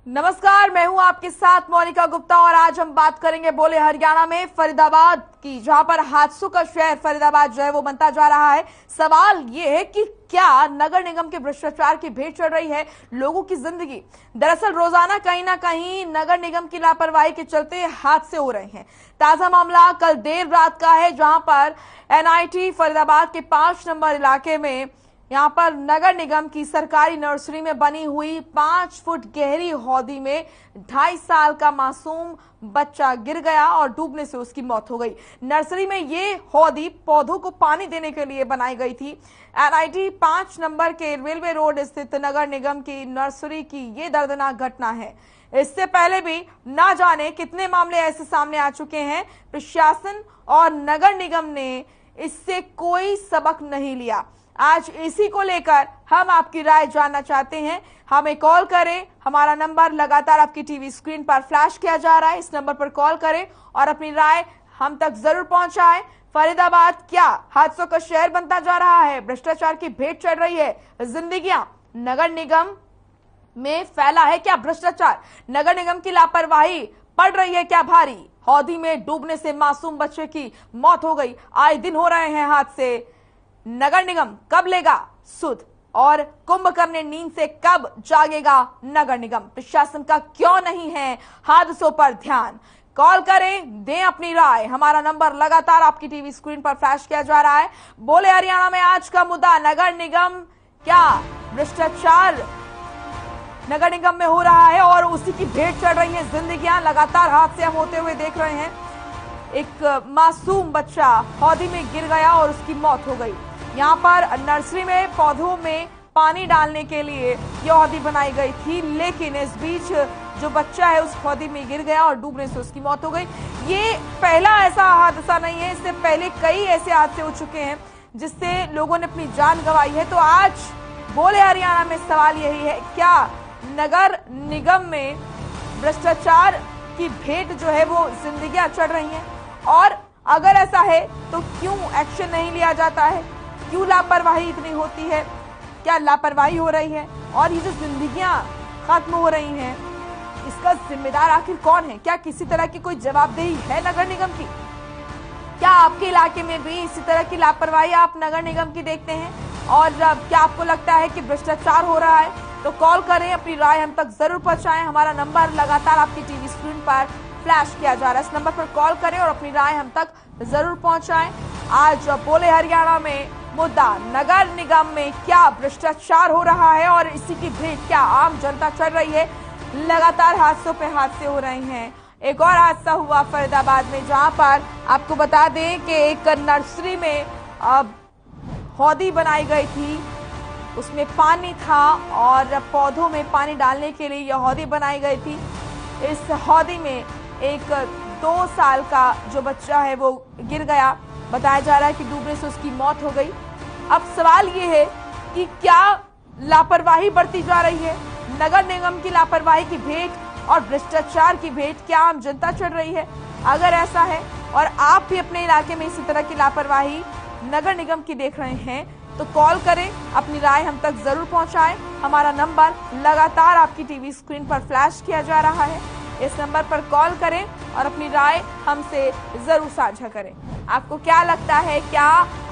नमस्कार, मैं हूं आपके साथ मोनिका गुप्ता और आज हम बात करेंगे बोले हरियाणा में फरीदाबाद की, जहां पर हादसों का शहर फरीदाबाद जो है वो बनता जा रहा है। सवाल ये है कि क्या नगर निगम के भ्रष्टाचार की भेंट चढ़ रही है लोगों की जिंदगी। दरअसल रोजाना कहीं ना कहीं नगर निगम की लापरवाही के चलते हादसे हो रहे हैं। ताजा मामला कल देर रात का है, जहां पर एनआईटी फरीदाबाद के 5 नंबर इलाके में यहां पर नगर निगम की सरकारी नर्सरी में बनी हुई 5 फुट गहरी हौदी में 2.5 साल का मासूम बच्चा गिर गया और डूबने से उसकी मौत हो गई। नर्सरी में ये हौदी पौधों को पानी देने के लिए बनाई गई थी। एनआईटी 5 नंबर के रेलवे रोड स्थित नगर निगम की नर्सरी की ये दर्दनाक घटना है। इससे पहले भी ना जाने कितने मामले ऐसे सामने आ चुके हैं। प्रशासन और नगर निगम ने इससे कोई सबक नहीं लिया। आज इसी को लेकर हम आपकी राय जानना चाहते हैं। हमें कॉल करें, हमारा नंबर लगातार आपकी टीवी स्क्रीन पर फ्लैश किया जा रहा है। इस नंबर पर कॉल करें और अपनी राय हम तक जरूर पहुंचाएं। फरीदाबाद क्या हादसों का शहर बनता जा रहा है? भ्रष्टाचार की भेंट चढ़ रही है जिंदगियां। नगर निगम में फैला है क्या भ्रष्टाचार? नगर निगम की लापरवाही पड़ रही है क्या भारी? हौदी में डूबने से मासूम बच्चे की मौत हो गई। आए दिन हो रहे हैं हादसे। नगर निगम कब लेगा सुध और कुंभकर्ण नींद से कब जागेगा नगर निगम? प्रशासन का क्यों नहीं है हादसों पर ध्यान? कॉल करें, दें अपनी राय। हमारा नंबर लगातार आपकी टीवी स्क्रीन पर फ्लैश किया जा रहा है। बोले हरियाणा में आज का मुद्दा नगर निगम क्या भ्रष्टाचार नगर निगम में हो रहा है और उसी की भेंट चढ़ रही है जिंदगियां। लगातार हादसे हम होते हुए देख रहे हैं। एक मासूम बच्चा हौदी में गिर गया और उसकी मौत हो गई। यहाँ पर नर्सरी में पौधों में पानी डालने के लिए यह हौदी बनाई गई थी, लेकिन इस बीच जो बच्चा है उस हौदी में गिर गया और डूबने से उसकी मौत हो गई। ये पहला ऐसा हादसा नहीं है, इससे पहले कई ऐसे हादसे हो चुके हैं जिससे लोगों ने अपनी जान गंवाई है। तो आज बोले हरियाणा में सवाल यही है, क्या नगर निगम में भ्रष्टाचार की भेंट जो है वो जिंदगियां चढ़ रही हैं? और अगर ऐसा है तो क्यों एक्शन नहीं लिया जाता है? क्यों लापरवाही इतनी होती है? क्या लापरवाही हो रही है और ये जो जिंदगियां खत्म हो रही हैं, इसका जिम्मेदार आखिर कौन है? क्या किसी तरह की कोई जवाबदेही है नगर निगम की? क्या आपके इलाके में भी इसी तरह की लापरवाही आप नगर निगम की देखते हैं? और क्या आपको लगता है कि भ्रष्टाचार हो रहा है? तो कॉल करें, अपनी राय हम तक जरूर पहुंचाएं। हमारा नंबर लगातार आपकी टीवी स्क्रीन पर फ्लैश किया जा रहा है। इस नंबर पर कॉल करें और अपनी राय हम तक जरूर पहुंचाएं। आज बोले हरियाणा में मुद्दा नगर निगम में क्या भ्रष्टाचार हो रहा है और इसी की भेंट क्या आम जनता चढ़ रही है? लगातार हादसों पे हादसे हो रहे हैं। एक और हादसा हुआ फरीदाबाद में, जहां पर आपको बता दें कि एक नर्सरी में हौदी बनाई गई थी, उसमें पानी था और पौधों में पानी डालने के लिए यह हौदी बनाई गई थी। इस हौदी में एक 2 साल का जो बच्चा है वो गिर गया। बताया जा रहा है कि डूबने से उसकी मौत हो गई। अब सवाल ये है कि क्या लापरवाही बढ़ती जा रही है? नगर निगम की लापरवाही की भेंट और भ्रष्टाचार की भेंट क्या आम जनता चढ़ रही है? अगर ऐसा है और आप भी अपने इलाके में इसी तरह की लापरवाही नगर निगम की देख रहे हैं तो कॉल करें, अपनी राय हम तक जरूर पहुंचाएं। हमारा नंबर लगातार आपकी टीवी स्क्रीन पर फ्लैश किया जा रहा है। इस नंबर पर कॉल करें और अपनी राय हमसे जरूर साझा करें। आपको क्या लगता है, क्या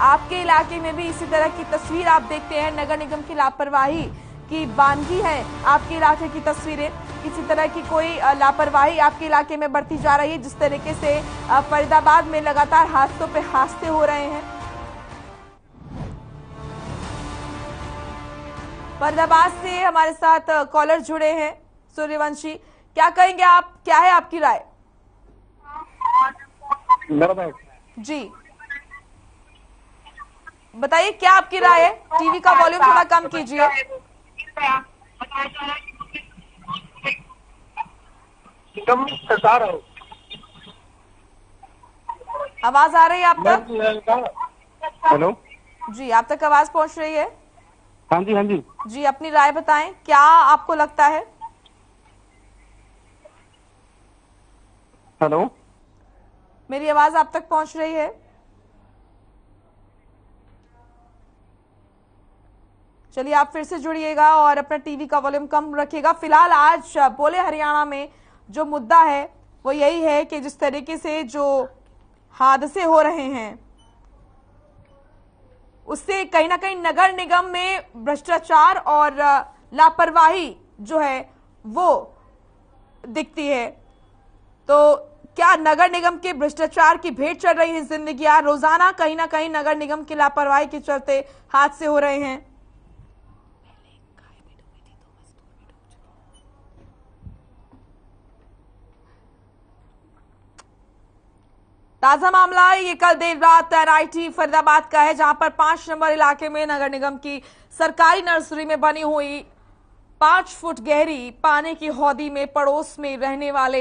आपके इलाके में भी इसी तरह की तस्वीर आप देखते हैं? नगर निगम की लापरवाही की वानगी है आपके इलाके की तस्वीरें? किसी तरह की कोई लापरवाही आपके इलाके में बढ़ती जा रही है जिस तरीके से फरीदाबाद में लगातार हादसों पे हादसे हो रहे हैं? फरीदाबाद से हमारे साथ कॉलर जुड़े हैं सूर्यवंशी। क्या कहेंगे आप, क्या है आपकी राय? जी बताइए, क्या आपकी राय है? टीवी का वॉल्यूम थोड़ा कम कीजिए। आवाज आ रही है आप तक? हेलो जी, आप तक आवाज पहुंच रही है? हाँ जी हाँ जी जी, अपनी राय बताएं, क्या आपको लगता है? हेलो, मेरी आवाज आप तक पहुंच रही है? चलिए आप फिर से जुड़िएगा और अपना टीवी का वॉल्यूम कम रखिएगा। फिलहाल आज बोले हरियाणा में जो मुद्दा है वो यही है कि जिस तरीके से जो हादसे हो रहे हैं उससे कहीं ना कहीं नगर निगम में भ्रष्टाचार और लापरवाही जो है वो दिखती है। तो क्या नगर निगम के भ्रष्टाचार की भेंट चढ़ रही है जिंदगियां? रोजाना कहीं ना कहीं नगर निगम की लापरवाही के चलते हादसे हो रहे हैं। ताजा मामला ये कल देर रात एनआईटी फरीदाबाद का है, जहां पर 5 नंबर इलाके में नगर निगम की सरकारी नर्सरी में बनी हुई 5 फुट गहरी पानी की हौदी में पड़ोस में रहने वाले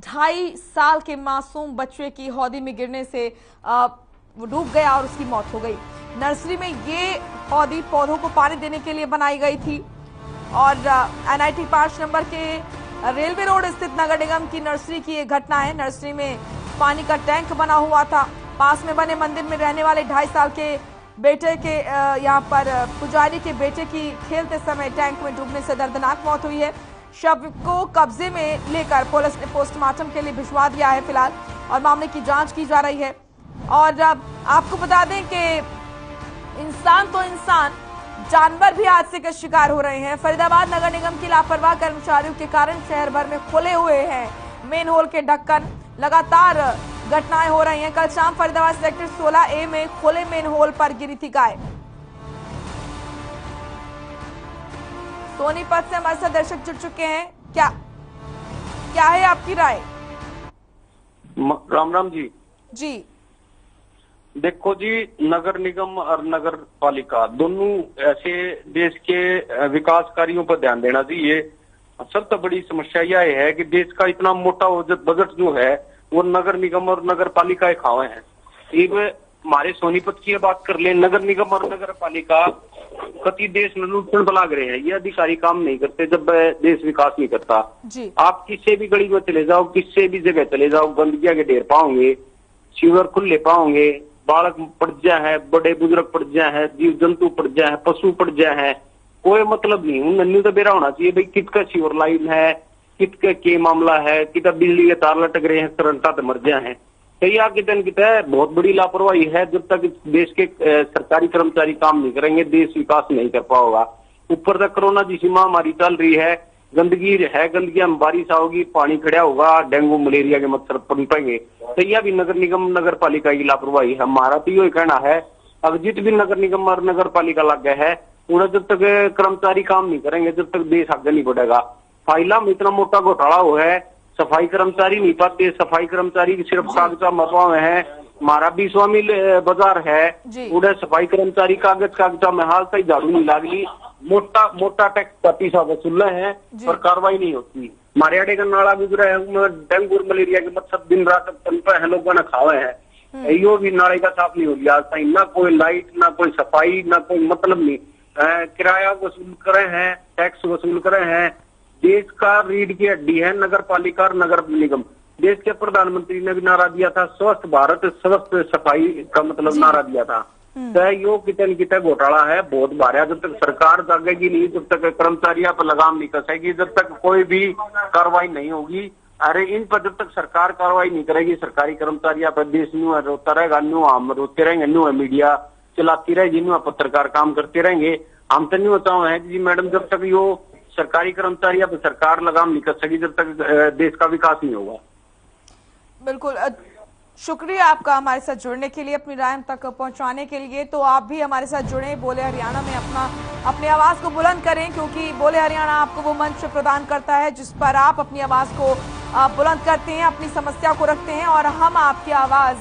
2.5 साल के मासूम बच्चे की हौदी में गिरने से वो डूब गया और उसकी मौत हो गई। नर्सरी में ये हौदी पौधों को पानी देने के लिए बनाई गई थी और एनआईटी 5 नंबर के रेलवे रोड स्थित नगर निगम की नर्सरी की ये घटना है। नर्सरी में पानी का टैंक बना हुआ था। पास में बने मंदिर में रहने वाले 2.5 साल के बेटे के यहाँ पर पुजारी के बेटे की खेलते समय टैंक में डूबने से दर्दनाक मौत हुई है। शव को कब्जे में लेकर पुलिस ने पोस्टमार्टम के लिए भिजवा दिया है फिलहाल और मामले की जांच की जा रही है। और आपको बता दें कि इंसान तो इंसान, जानवर भी हादसे के शिकार हो रहे हैं। फरीदाबाद नगर निगम की लापरवाह कर्मचारियों के कारण शहर भर में खुले हुए हैं मेन होल के ढक्कन। लगातार घटनाएं हो रही हैं। कल शाम फरीदाबाद सेक्टर 16A में खुले मेन होल पर गिरी थी गाय। सोनीपत से हमारे साथ दर्शक जुड़ चुके हैं। क्या है आपकी राय? राम राम जी। जी देखो जी, नगर निगम और नगर पालिका दोनों ऐसे देश के विकास कार्यों पर ध्यान देना चाहिए। सबसे बड़ी समस्या यह है कि देश का इतना मोटा बजट जो है वो नगर निगम और नगर पालिका खावे हैं। एक हमारे सोनीपत की बात कर ले, नगर निगम और नगर पालिका कति देश में लूटन बलाग रहे हैं। ये अधिकारी काम नहीं करते जब देश विकास नहीं करता। आप किसी भी गली में चले जाओ, किसी भी जगह चले जाओ, गंदगिया के ढेर पाओगे, सीवर खुले पाओगे, बालक पड़ जाए है, बड़े बुजुर्ग पड़ जाए है, जीव जंतु पड़ जाए है, पशु पड़ जाए है, कोई मतलब नहीं। नन्नू तो बेरा होना चाहिए भाई, कितका सीवर लाइन है, कितके के मामला है, कितना बिजली के तार लटक रहे हैं, करंटा तो मर जाए है। कई कितन कित बहुत बड़ी लापरवाही है। जब तक देश के सरकारी कर्मचारी काम नहीं करेंगे देश विकास नहीं कर पाओगा। ऊपर तक कोरोना जैसी महामारी चल रही है, गंदगी है, गंदगी में बारिश आओगी, पानी खड़ा होगा, डेंगू मलेरिया के मच्छर पनपेंगे। तो यह भी नगर निगम नगर पालिका की लापरवाही है। हमारा तो यही कहना है, अभिजीत भी नगर निगम और नगर पालिका लग गए है, उन्हें जब तक कर्मचारी काम नहीं करेंगे जब तक देश आगे नहीं बढ़ेगा। फाइला में इतना मोटा घोटाला हुआ है, सफाई कर्मचारी नहीं पाते, सफाई कर्मचारी की सिर्फ कागजात मरवा में है। हमारा 20वां मिल बाजार है, उधर सफाई कर्मचारी कागजा में हाल तक झाड़ू नहीं लागली। मोटा टैक्स 35 वसूल है पर कार्रवाई नहीं होती। हमारे अड़े का नाला गुजरा है, डेंगू मलेरिया के मच्छर दिन रात तनपे है, लोगों ने खावे हैं। यो भी नाले का साफ नहीं हो गया आज तक। ना कोई लाइट, ना कोई सफाई, ना कोई मतलब नहीं। किराया वसूल करे हैं, टैक्स वसूल करे हैं। देश का रीढ़ की हड्डी है नगर पालिका और नगर निगम। देश के प्रधानमंत्री ने भी नारा दिया था, स्वस्थ भारत स्वस्थ सफाई का मतलब नारा दिया था। तो यो कितने घोटाला है, बहुत भारी। जब तक सरकार जागेगी नहीं, जब तक कर्मचारियों पर लगाम नहीं कसेगी, जब तक कोई भी कार्रवाई नहीं होगी। अरे इन पर जब तक सरकार कार्रवाई नहीं करेगी, सरकारी कर्मचारियों पर देश न्यू रोता रहेगा, न्यू हम रोते रहेंगे, न्यू मीडिया चलाती रहेगी, न्यू पत्रकार काम करते रहेंगे। हम तो नहीं होता है जी मैडम, जब तक यो सरकारी कर्मचारियों पर सरकार लगाम नहीं कर सकी जब तक देश का विकास नहीं होगा। बिल्कुल, शुक्रिया आपका हमारे साथ जुड़ने के लिए, अपनी राय हम तक पहुंचाने के लिए। तो आप भी हमारे साथ जुड़े, बोले हरियाणा में अपनी आवाज को बुलंद करें, क्योंकि बोले हरियाणा आपको वो मंच प्रदान करता है जिस पर आप अपनी आवाज को बुलंद करते हैं, अपनी समस्या को रखते हैं और हम आपकी आवाज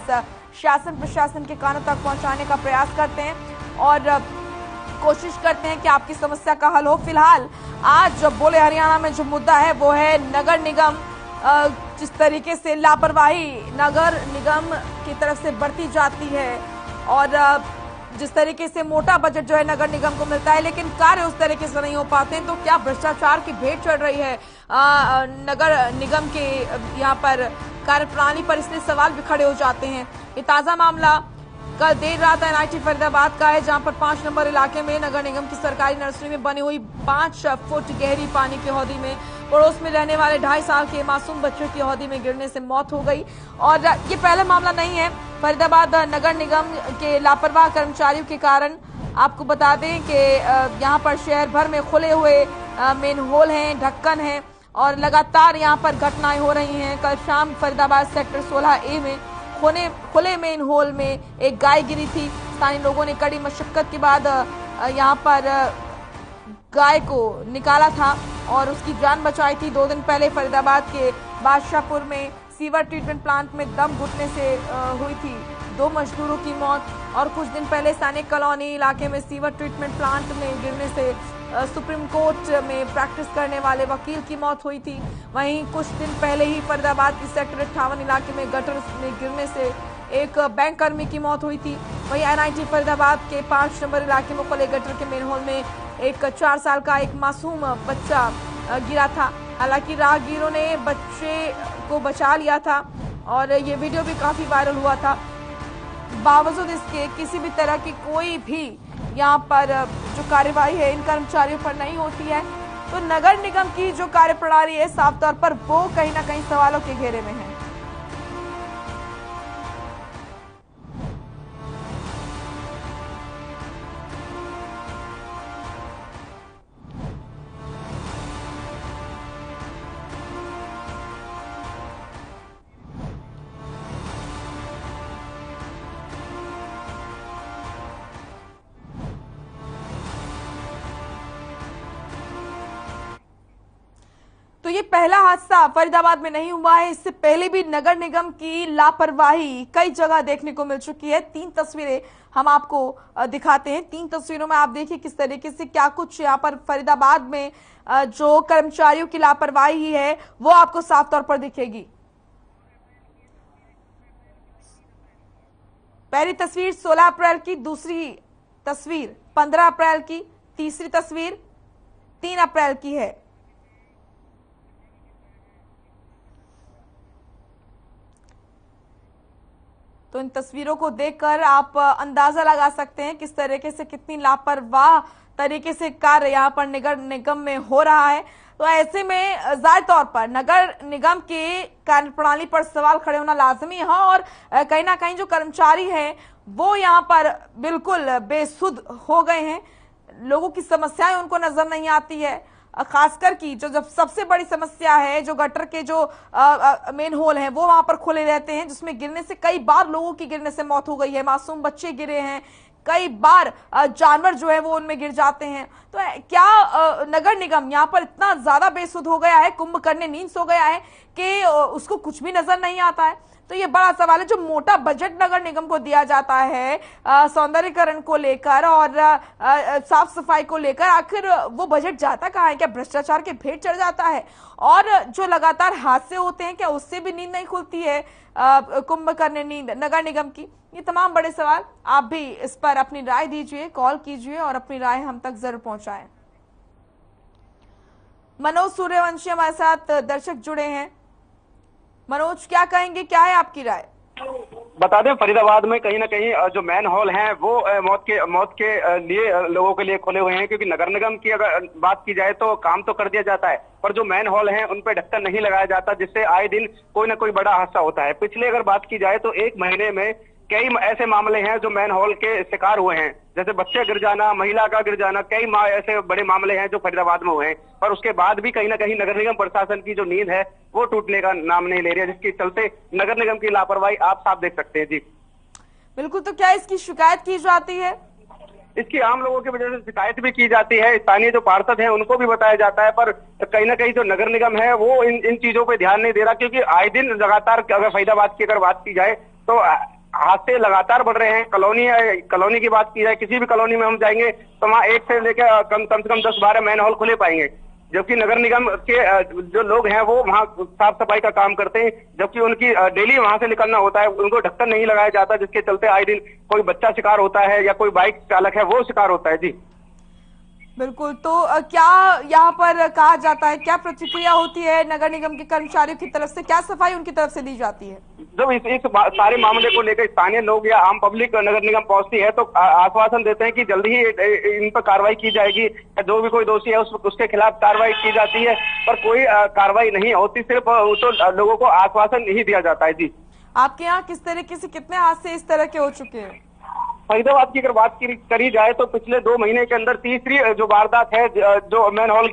शासन प्रशासन के कानों तक पहुंचाने का प्रयास करते हैं और कोशिश करते हैं कि आपकी समस्या का हल हो। फिलहाल आज बोले हरियाणा में जो मुद्दा है वो है नगर निगम, जिस तरीके से लापरवाही नगर निगम की तरफ से बढ़ती जाती है और जिस तरीके से मोटा बजट जो है नगर निगम को मिलता है लेकिन कार्य उस तरीके से नहीं हो पाते हैं। तो क्या भ्रष्टाचार की भेंट चढ़ रही है नगर निगम के यहाँ पर कार्यप्रणाली पर, इसलिए सवाल भी खड़े हो जाते हैं। ये ताजा मामला कल देर रात एनआईटी फरीदाबाद का है, जहां पर 5 नंबर इलाके में नगर निगम की सरकारी नर्सरी में बनी हुई 5 फुट गहरी पानी की हौदी में पड़ोस में रहने वाले 2.5 साल के मासूम बच्चे की हौदी में गिरने से मौत हो गई। और ये पहला मामला नहीं है। फरीदाबाद नगर निगम के लापरवाह कर्मचारियों के कारण आपको बता दें कि यहाँ पर शहर भर में खुले हुए मेन होल हैं, ढक्कन हैं और लगातार यहाँ पर घटनाएं हो रही हैं। कल शाम फरीदाबाद सेक्टर 16A में खुले मेन होल में एक गाय गिरी थी। स्थानीय लोगों ने कड़ी मशक्कत के बाद यहाँ पर गाय को निकाला था और उसकी जान बचाई थी। 2 दिन पहले फरीदाबाद के बादशाहपुर में सीवर ट्रीटमेंट प्लांट में दम घुटने से हुई थी 2 मजदूरों की मौत। और कुछ दिन पहले सैनिक कॉलोनी इलाके में सीवर ट्रीटमेंट प्लांट में गिरने से सुप्रीम कोर्ट में प्रैक्टिस करने वाले वकील की मौत हुई थी। वहीं कुछ दिन पहले ही फरीदाबाद की सेक्टर 58 इलाके में गटर में गिरने से एक बैंक कर्मी की मौत हुई थी। वहीं एनआईटी फरीदाबाद के 5 नंबर इलाके में खुले गटर के मेन होल में एक 4 साल का एक मासूम बच्चा गिरा था। हालांकि राहगीरों ने बच्चे को बचा लिया था और ये वीडियो भी काफी वायरल हुआ था। बावजूद इसके किसी भी तरह की कोई भी यहाँ पर जो कार्यवाही है इन कर्मचारियों पर नहीं होती है, तो नगर निगम की जो कार्यप्रणाली है साफ तौर पर वो कहीं ना कहीं सवालों के घेरे में है। तो ये पहला हादसा फरीदाबाद में नहीं हुआ है। इससे पहले भी नगर निगम की लापरवाही कई जगह देखने को मिल चुकी है। 3 तस्वीरें हम आपको दिखाते हैं। 3 तस्वीरों में आप देखिए किस तरीके से क्या कुछ यहाँ पर फरीदाबाद में जो कर्मचारियों की लापरवाही है वो आपको साफ तौर पर दिखेगी। पहली तस्वीर 16 अप्रैल की, दूसरी तस्वीर 15 अप्रैल की, तीसरी तस्वीर 3 अप्रैल की है। तो इन तस्वीरों को देखकर आप अंदाजा लगा सकते हैं किस तरीके से कितनी लापरवाह तरीके से कार्य यहाँ पर नगर निगम में हो रहा है। तो ऐसे में जाहिर तौर पर नगर निगम की कार्यप्रणाली पर सवाल खड़े होना लाजमी है और कहीं ना कहीं जो कर्मचारी हैं वो यहाँ पर बिल्कुल बेसुध हो गए हैं। लोगों की समस्याएं उनको नजर नहीं आती है, खासकर की जो जब सबसे बड़ी समस्या है जो गटर के जो मेन होल हैं वो वहां पर खुले रहते हैं, जिसमें गिरने से कई बार लोगों की गिरने से मौत हो गई है। मासूम बच्चे गिरे हैं, कई बार जानवर जो है वो उनमें गिर जाते हैं। तो क्या नगर निगम यहाँ पर इतना ज्यादा बेसुध हो गया है, कुंभकर्ण नींद सो गया है कि उसको कुछ भी नजर नहीं आता है? तो ये बड़ा सवाल है। जो मोटा बजट नगर निगम को दिया जाता है सौंदर्यीकरण को लेकर और साफ सफाई को लेकर, आखिर वो बजट जाता कहाँ है? क्या भ्रष्टाचार के भेंट चढ़ जाता है? और जो लगातार हादसे होते हैं क्या उससे भी नींद नहीं खुलती है कुंभकर्ण नींद नगर निगम की? ये तमाम बड़े सवाल। आप भी इस पर अपनी राय दीजिए, कॉल कीजिए और अपनी राय हम तक जरूर पहुंचाएं। मनोज सूर्यवंशी हमारे साथ दर्शक जुड़े हैं। मनोज, क्या कहेंगे, क्या है आपकी राय? बता दें, फरीदाबाद में कहीं ना कहीं जो मैन हॉल हैं वो मौत के लिए लोगों के लिए खुले हुए हैं, क्योंकि नगर निगम की अगर बात की जाए तो काम तो कर दिया जाता है पर जो मैन हॉल हैं उन पे ढक्कन नहीं लगाया जाता, जिससे आए दिन कोई ना कोई बड़ा हादसा होता है। पिछले अगर बात की जाए तो 1 महीने में कई ऐसे मामले हैं जो मैन हॉल के शिकार हुए हैं, जैसे बच्चे गिर जाना, महिला का गिर जाना, कई ऐसे बड़े मामले हैं जो फरीदाबाद में हुए हैं। पर उसके बाद भी कहीं ना कहीं नगर निगम प्रशासन की जो नींद है वो टूटने का नाम नहीं ले रही है, जिसके चलते नगर निगम की लापरवाही आप साफ देख सकते हैं। जी बिल्कुल। तो क्या इसकी शिकायत की जाती है? इसकी आम लोगों की वजह से शिकायत भी की जाती है, स्थानीय जो पार्षद हैं उनको भी बताया जाता है, पर कहीं ना कहीं जो नगर निगम है वो इन चीजों पे ध्यान नहीं दे रहा, क्योंकि आए दिन लगातार अगर फरीदाबाद की अगर बात की जाए तो हादसे लगातार बढ़ रहे हैं। कॉलोनी की बात की जाए, किसी भी कॉलोनी में हम जाएंगे तो वहाँ 1 से लेकर कम से कम 10-12 मैन हॉल खुले पाएंगे, जबकि नगर निगम के जो लोग हैं वो वहाँ साफ सफाई का काम करते हैं, जबकि उनकी डेली वहां से निकलना होता है, उनको ढक्कन नहीं लगाया जाता, जिसके चलते आए दिन कोई बच्चा शिकार होता है या कोई बाइक चालक है वो शिकार होता है। जी बिल्कुल। तो क्या यहाँ पर कहा जाता है, क्या प्रतिक्रिया होती है नगर निगम के कर्मचारियों की तरफ से, क्या सफाई उनकी तरफ से दी जाती है? जब इस सारे मामले को लेकर स्थानीय लोग या आम पब्लिक नगर निगम पहुंचती है तो आश्वासन देते हैं कि जल्दी ही इन पर कार्रवाई की जाएगी, या जो भी कोई दोषी है उसके खिलाफ कार्रवाई की जाती है, पर कोई कार्रवाई नहीं होती, सिर्फ तो लोगों को आश्वासन ही दिया जाता है। जी, आपके यहाँ किस तरीके से कितने हादसे इस तरह के हो चुके हैं? फरीदाबाद की अगर बात करी जाए तो पिछले 2 महीने के अंदर तीसरी जो वारदात है, जो मैनहोल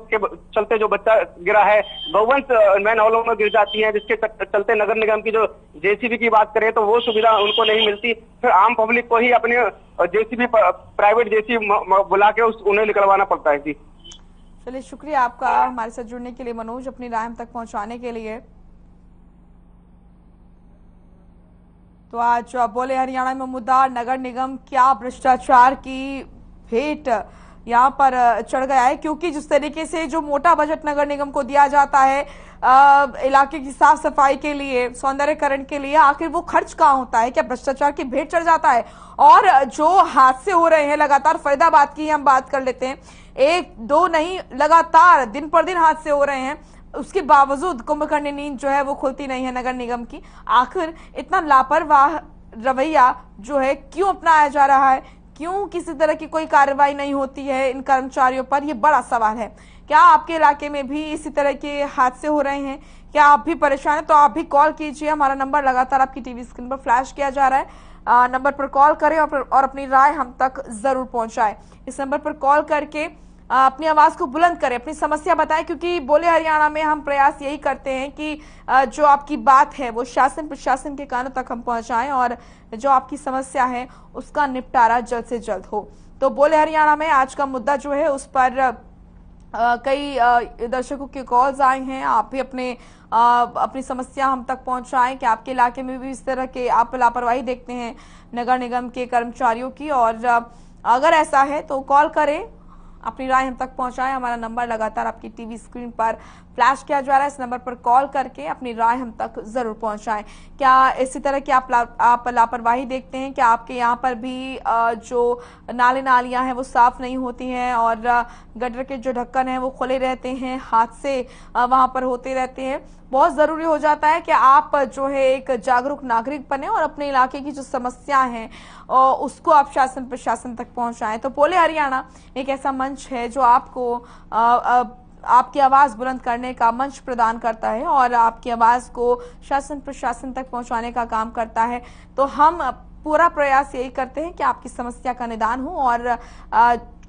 के चलते जो बच्चा गिरा है, गौवंश मैनहोलों में गिर जाती है, जिसके चलते नगर निगम की जो जेसीबी की बात करें तो वो सुविधा उनको नहीं मिलती, फिर आम पब्लिक को ही अपने जेसीबी प्राइवेट जेसीबी बुला के उन्हें निकलवाना पड़ता है। जी चलिए, शुक्रिया आपका हमारे साथ जुड़ने के लिए मनोज, अपनी राय हम तक पहुंचाने के लिए। तो आज बोले हरियाणा में मुद्दा, नगर निगम क्या भ्रष्टाचार की भेंट यहाँ पर चढ़ गया है, क्योंकि जिस तरीके से जो मोटा बजट नगर निगम को दिया जाता है इलाके की साफ सफाई के लिए, सौंदर्यकरण के लिए, आखिर वो खर्च कहाँ होता है? क्या भ्रष्टाचार की भेंट चढ़ जाता है? और जो हादसे हो रहे हैं लगातार, फरीदाबाद की हम बात कर लेते हैं, 1-2 नहीं, लगातार दिन पर दिन हादसे हो रहे हैं, उसके बावजूद कुंभकर्णी नींद जो है वो खुलती नहीं है नगर निगम की। आखिर इतना लापरवाह रवैया जो है क्यों अपनाया जा रहा है? क्यों किसी तरह की कोई कार्रवाई नहीं होती है इन कर्मचारियों पर? ये बड़ा सवाल है। क्या आपके इलाके में भी इसी तरह के हादसे हो रहे हैं? क्या आप भी परेशान हैं? तो आप भी कॉल कीजिए, हमारा नंबर लगातार आपकी टीवी स्क्रीन पर फ्लैश किया जा रहा है। नंबर पर कॉल करें और अपनी राय हम तक जरूर पहुंचाएं। इस नंबर पर कॉल करके अपनी आवाज को बुलंद करें, अपनी समस्या बताएं, क्योंकि बोले हरियाणा में हम प्रयास यही करते हैं कि जो आपकी बात है वो शासन प्रशासन के कानों तक हम पहुंचाएं और जो आपकी समस्या है उसका निपटारा जल्द से जल्द हो। तो बोले हरियाणा में आज का मुद्दा जो है उस पर कई दर्शकों के कॉल्स आए हैं। आप भी अपनी समस्या हम तक पहुंचाएं कि आपके इलाके में भी इस तरह के आप लापरवाही देखते हैं नगर निगम के कर्मचारियों की, और अगर ऐसा है तो कॉल करें, अपनी राय हम तक पहुंचाएं। हमारा नंबर लगातार आपकी टीवी स्क्रीन पर फ्लैश किया जा रहा है। इस नंबर पर कॉल करके अपनी राय हम तक जरूर पहुंचाएं। क्या इसी तरह की आप लापरवाही देखते हैं? क्या आपके यहाँ पर भी जो नाले नालियां हैं वो साफ नहीं होती हैं और गटर के जो ढक्कन है वो खुले रहते हैं, हादसे वहां पर होते रहते हैं? बहुत जरूरी हो जाता है कि आप जो है एक जागरूक नागरिक बने और अपने इलाके की जो समस्या है उसको आप शासन प्रशासन तक पहुंचाएं। तो बोले हरियाणा एक ऐसा मंच है जो आपको आपकी आवाज बुलंद करने का मंच प्रदान करता है और आपकी आवाज को शासन प्रशासन तक पहुंचाने का काम करता है। तो हम पूरा प्रयास यही करते हैं कि आपकी समस्या का निदान हो और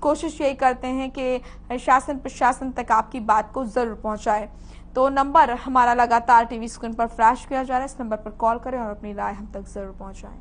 कोशिश यही करते हैं कि शासन प्रशासन तक आपकी बात को जरूर पहुंचाए। तो नंबर हमारा लगातार टीवी स्क्रीन पर फ्लैश किया जा रहा है। इस नंबर पर कॉल करें और अपनी राय हम तक जरूर पहुंचाएं।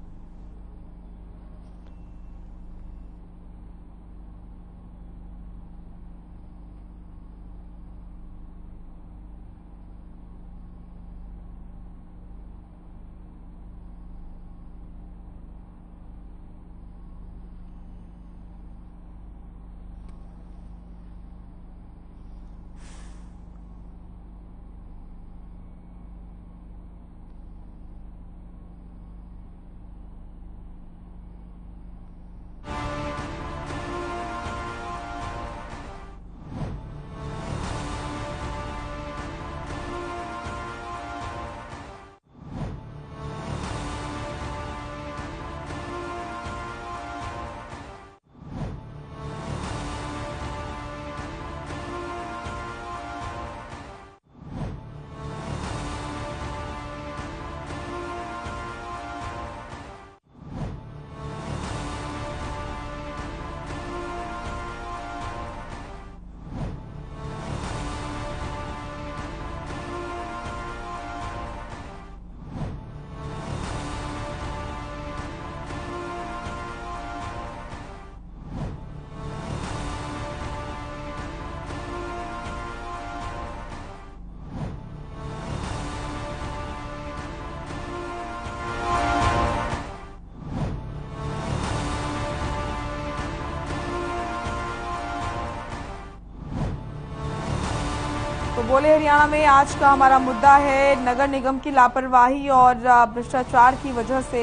तो बोले हरियाणा में आज का हमारा मुद्दा है नगर निगम की लापरवाही और भ्रष्टाचार की वजह से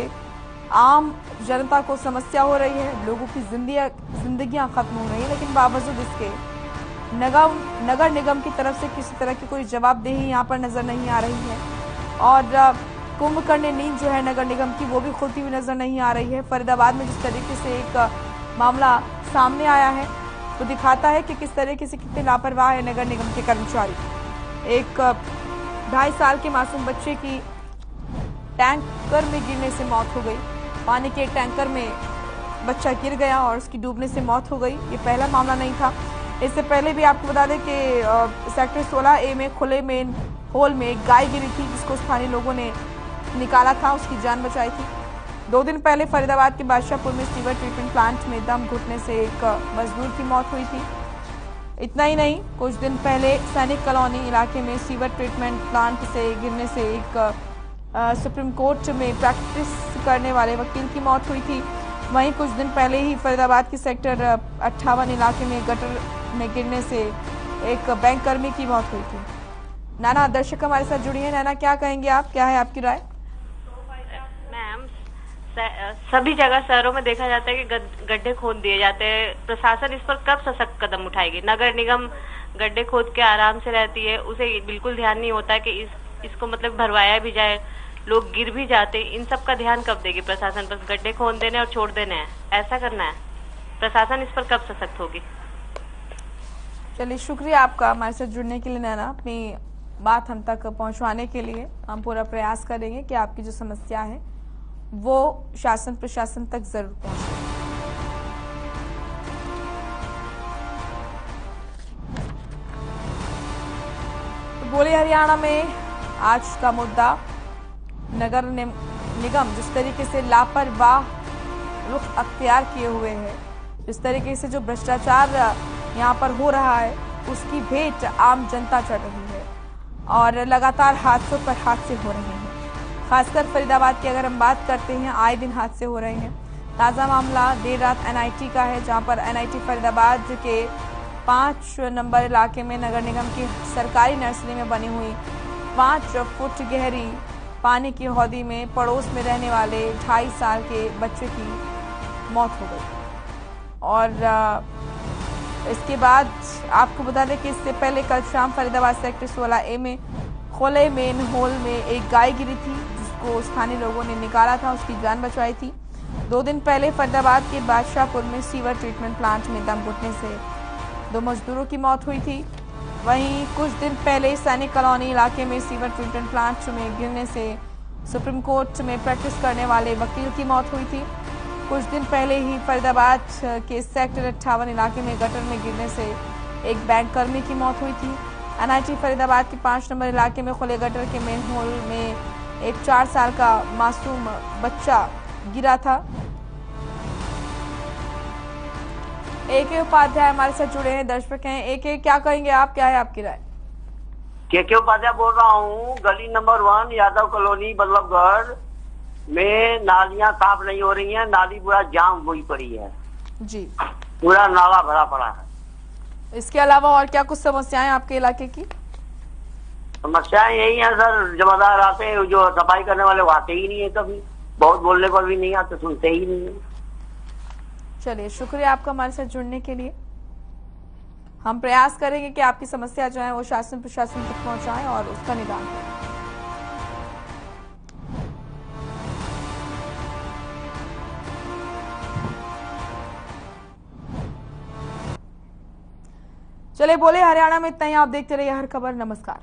आम जनता को समस्या हो रही है, लोगों की जिंदगियां खत्म हो रही है, लेकिन बावजूद इसके नगर निगम की तरफ से किसी तरह की कोई जवाबदेही यहाँ पर नजर नहीं आ रही है। और कुंभकर्ण नींद जो है नगर निगम की वो भी खुलती हुई नजर नहीं आ रही है। फरीदाबाद में जिस तरीके से एक मामला सामने आया है तो दिखाता है कि किस तरीके से कितने लापरवाह है नगर निगम के कर्मचारी। एक 2.5 साल के मासूम बच्चे की टैंकर में गिरने से मौत हो गई। पानी के एक टैंकर में बच्चा गिर गया और उसकी डूबने से मौत हो गई। ये पहला मामला नहीं था। इससे पहले भी आपको बता दें कि सेक्टर 16A में खुले मेन होल में एक गाय गिरी थी जिसको स्थानीय लोगों ने निकाला था, उसकी जान बचाई थी। 2 दिन पहले फरीदाबाद के बादशाहपुर में सीवर ट्रीटमेंट प्लांट में दम घुटने से एक मजदूर की मौत हुई थी। इतना ही नहीं, कुछ दिन पहले सैनिक कॉलोनी इलाके में सीवर ट्रीटमेंट प्लांट से गिरने से एक सुप्रीम कोर्ट में प्रैक्टिस करने वाले वकील की मौत हुई थी। वहीं कुछ दिन पहले ही फरीदाबाद के सेक्टर 58 इलाके में गटर में गिरने से एक बैंक कर्मी की मौत हुई थी। नाना दर्शक हमारे साथ जुड़ी है। नाना, क्या कहेंगे आप, क्या है आपकी राय? मैम, सभी जगह शहरों में देखा जाता है कि गड्ढे खोद दिए जाते हैं। प्रशासन इस पर कब सशक्त कदम उठाएगी? नगर निगम गड्ढे खोद के आराम से रहती है, उसे बिल्कुल ध्यान नहीं होता कि इसको मतलब भरवाया भी जाए, लोग गिर भी जाते। इन सब का ध्यान कब देगी प्रशासन? बस गड्ढे खोद देने और छोड़ देने हैं, ऐसा करना है। प्रशासन इस पर कब सशक्त होगी? चलिए, शुक्रिया आपका हमारे साथ जुड़ने के लिए नैना। अपनी बात हम तक पहुंचवाने के लिए हम पूरा प्रयास करेंगे कि आपकी जो समस्या है वो शासन प्रशासन तक जरूर पहुंचे। तो बोले हरियाणा में आज का मुद्दा नगर निगम जिस तरीके से लापरवाह रुख अख्तियार किए हुए है, जिस तरीके से जो भ्रष्टाचार यहाँ पर हो रहा है उसकी भेंट आम जनता चढ़ रही है और लगातार हादसों पर हादसे हो रहे हैं। खासकर फरीदाबाद की अगर हम बात करते हैं, आए दिन हादसे हो रहे हैं। ताज़ा मामला देर रात NIT का है, जहां पर NIT फरीदाबाद के 5 नंबर इलाके में नगर निगम की सरकारी नर्सरी में बनी हुई 5 फुट गहरी पानी की हौदी में पड़ोस में रहने वाले 2.5 साल के बच्चे की मौत हो गई। और इसके बाद आपको बता दें कि इससे पहले कल शाम फरीदाबाद सेक्टर 16A में खुले मेन होल में एक गाय गिरी थी जिसको स्थानीय लोगों ने निकाला था, उसकी जान बचाई थी। 2 दिन पहले फरीदाबाद के बादशाहपुर में सीवर ट्रीटमेंट प्लांट में दम घुटने से 2 मजदूरों की मौत हुई थी। वहीं कुछ दिन पहले सैनिक कॉलोनी इलाके में सीवर ट्रीटमेंट प्लांट में गिरने से सुप्रीम कोर्ट में प्रैक्टिस करने वाले वकील की मौत हुई थी। कुछ दिन पहले ही फरीदाबाद के सेक्टर 58 इलाके में गटर में गिरने से एक बैंक कर्मी की मौत हुई थी। NIT फरीदाबाद के 5 नंबर इलाके में खुले गटर के मेन होल में एक 4 साल का मासूम बच्चा गिरा था। AK उपाध्याय हमारे साथ जुड़े हैं, दर्शक हैं। AK, क्या कहेंगे आप, क्या है आपकी राय? KK उपाध्याय बोल रहा हूँ। गली नंबर 1 यादव कॉलोनी बल्लभगढ़ में नालियां साफ नहीं हो रही हैं, नाली पूरा जाम हुई पड़ी है जी, पूरा नाला भरा पड़ा है। इसके अलावा और क्या कुछ समस्याएं आपके इलाके की? समस्याएं यही है सर, जमादार आते हैं, जो सफाई करने वाले वो आते ही नहीं है, कभी बहुत बोलने पर भी नहीं आते, सुनते ही नहीं है। चलिए, शुक्रिया आपका हमारे साथ जुड़ने के लिए। हम प्रयास करेंगे कि आपकी समस्या जो है वो शासन प्रशासन तक पहुंचाएं और उसका निदान करें। चलिए, बोले हरियाणा में इतना ही। आप देखते रहिए हर खबर। नमस्कार।